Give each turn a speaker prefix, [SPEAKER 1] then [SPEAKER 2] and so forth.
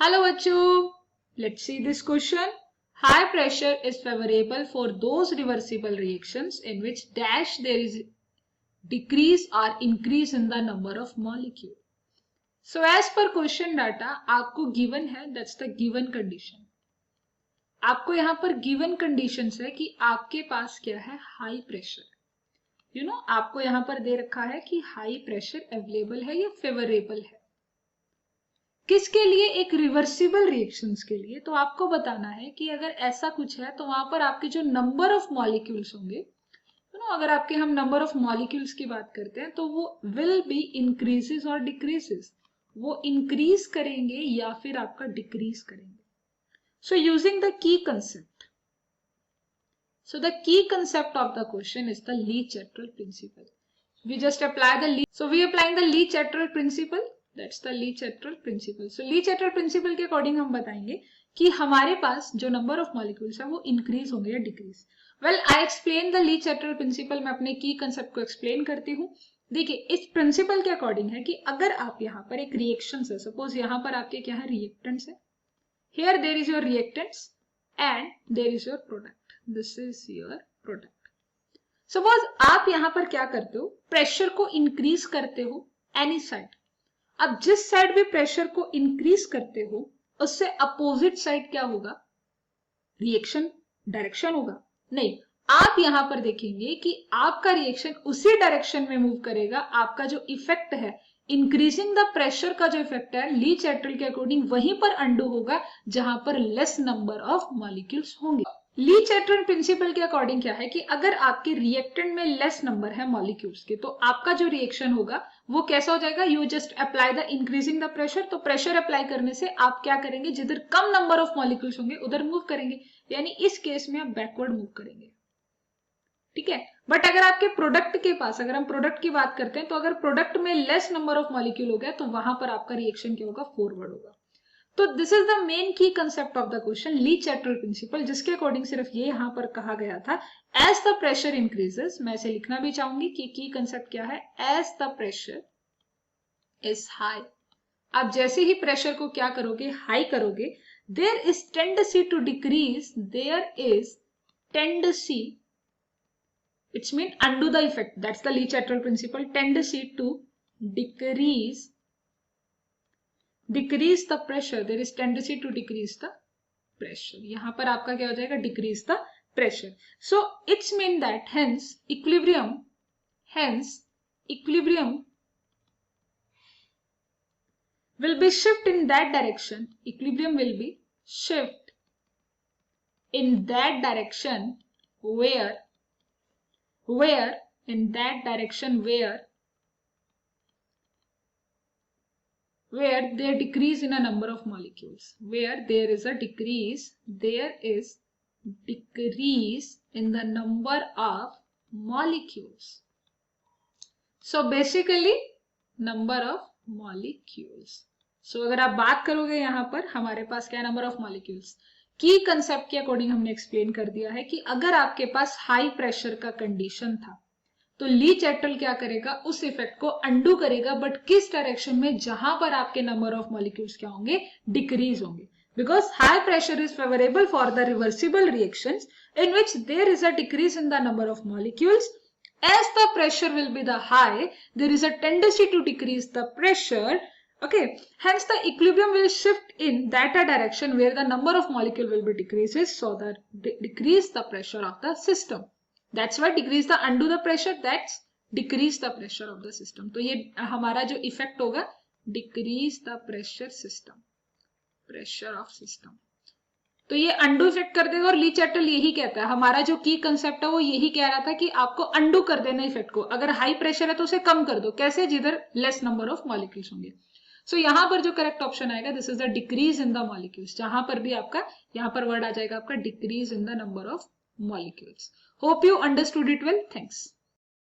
[SPEAKER 1] Hello बच्चों, let's see this question. High pressure is favorable for those reversible reactions in which dash there is decrease or increase in the number of molecule. So as per question data, आपको given है, that's the given condition. आपको यहाँ पर given conditions है कि आपके पास क्या है, high pressure. आपको यहाँ पर दे रखा है कि high pressure available है या favorable है. किसके लिए? एक रिवर्सिबल रिएक्शंस के लिए. तो आपको बताना है कि अगर ऐसा कुछ है तो वहां पर आपके जो नंबर ऑफ मॉलिक्यूल्स होंगे, अगर आपके हम नंबर ऑफ मॉलिक्यूल्स की बात करते हैं तो वो विल बी इंक्रीजेस और डिक्रीजेस. वो इंक्रीज करेंगे या फिर आपका डिक्रीज करेंगे. So using the key concept, so the key concept of the question is the Le-Chatral principle. We just apply we applying the Le-Chatral principle. That's the Le-Chatral principle. So Le-Chatral principle के according हम बताएंगे कि हमारे पास जो number of molecules है वो increase होंगे या decrease. Well I explain the Le-Chatral principle. मैं अपने की कंसेप्ट को एक्सप्लेन करती हूँ. देखिए, इस प्रिंसिपल के अकॉर्डिंग है कि अगर आप यहाँ पर एक रिएक्शन है, सपोज यहाँ पर आपके क्या है, रिएक्टेंट्स है. Here there is your reactants and there is your product. This is your product. Suppose आप यहां पर क्या करते हो, प्रेशर को इंक्रीज करते हो एनी साइड. अब जिस साइड भी प्रेशर को इंक्रीज करते हो उससे अपोजिट साइड क्या होगा, रिएक्शन डायरेक्शन होगा. नहीं, आप यहां पर देखेंगे कि आपका रिएक्शन उसी डायरेक्शन में मूव करेगा. आपका जो इफेक्ट है, इंक्रीजिंग द प्रेशर का जो इफेक्ट है, ली-चैटरल के अकॉर्डिंग वहीं पर अंडू होगा जहां पर लेस नंबर ऑफ मॉलिक्यूल्स होंगे. ली-चैटरल प्रिंसिपल के अकॉर्डिंग क्या है कि अगर आपके रिएक्टेंट में लेस नंबर है मॉलिक्यूल्स के, तो आपका जो रिएक्शन होगा वो कैसा हो जाएगा, you just apply the increasing the pressure. तो प्रेशर अप्लाई करने से आप क्या करेंगे, जिधर कम नंबर ऑफ मॉलिक्यूल्स होंगे उधर मूव करेंगे. यानी इस केस में आप बैकवर्ड मूव करेंगे. ठीक है. बट अगर आपके प्रोडक्ट के पास, अगर हम प्रोडक्ट की बात करते हैं, तो अगर प्रोडक्ट में लेस नंबर ऑफ मॉलिक्यूल हो गया तो वहां पर आपका रिएक्शन क्या होगा, फॉरवर्ड होगा. तो दिस इज द मेन की concept of the question, le Chatelier principle, जिसके अकॉर्डिंग सिर्फ ये यहां पर कहा गया था, एज द प्रेशर इंक्रीजेस. मैं इसे लिखना भी चाहूंगी कि की कंसेप्ट क्या है, as the pressure is high. आप जैसे ही प्रेशर को क्या करोगे, हाई करोगे, there is tendency to decrease, there is tendency, it's mean undo the effect. That's the Le-Chatral principle. Tendency to decrease the pressure. There is tendency to decrease the pressure. यहां पर आपका क्या हो जाएगा, decrease the pressure. So it's mean that hence equilibrium will be shift in that direction. Equilibrium will be shift in that direction where in that direction where there decrease in a number of molecules, where there is decrease in the number of molecules. So basically number of molecules. So अगर आप बात करोगे यहाँ पर हमारे पास क्या, number of molecules. की concept के अकॉर्डिंग हमने एक्सप्लेन कर दिया है कि अगर आपके पास हाई प्रेशर का कंडीशन था तो ली-चैटरल क्या करेगा, उस इफेक्ट को अंडू करेगा, बट किस डायरेक्शन में, जहां पर आपके नंबर ऑफ मॉलिक्यूल्स क्या होंगे, डिक्रीज होंगे. Because high pressure is favourable for the reversible reactions in which there is a decrease in the number of molecules. As the pressure will be the high, there is a tendency to decrease the pressure. Okay, hence the equilibrium will shift in that direction where the number of molecule will be decreases, so that decrease the pressure of the system. That's why decrease the undo the pressure, that's decrease the pressure of the system. तो ये हमारा जो effect होगा, decrease the pressure of system. तो ये undo effect कर देगा. और ली-चैटरल यही कहता है, हमारा जो की कंसेप्ट है वो यही कह रहा था कि आपको अंडू कर देना इफेक्ट को. अगर हाई प्रेशर है तो उसे कम कर दो. कैसे, जिधर लेस नंबर ऑफ मॉलिक्यूल्स होंगे. सो यहाँ पर जो करेक्ट ऑप्शन आएगा, this is the decrease in the molecules. जहां पर भी आपका यहाँ पर वर्ड आ जाएगा आपका decrease in the number of molecules. Hope you understood it well. Thanks.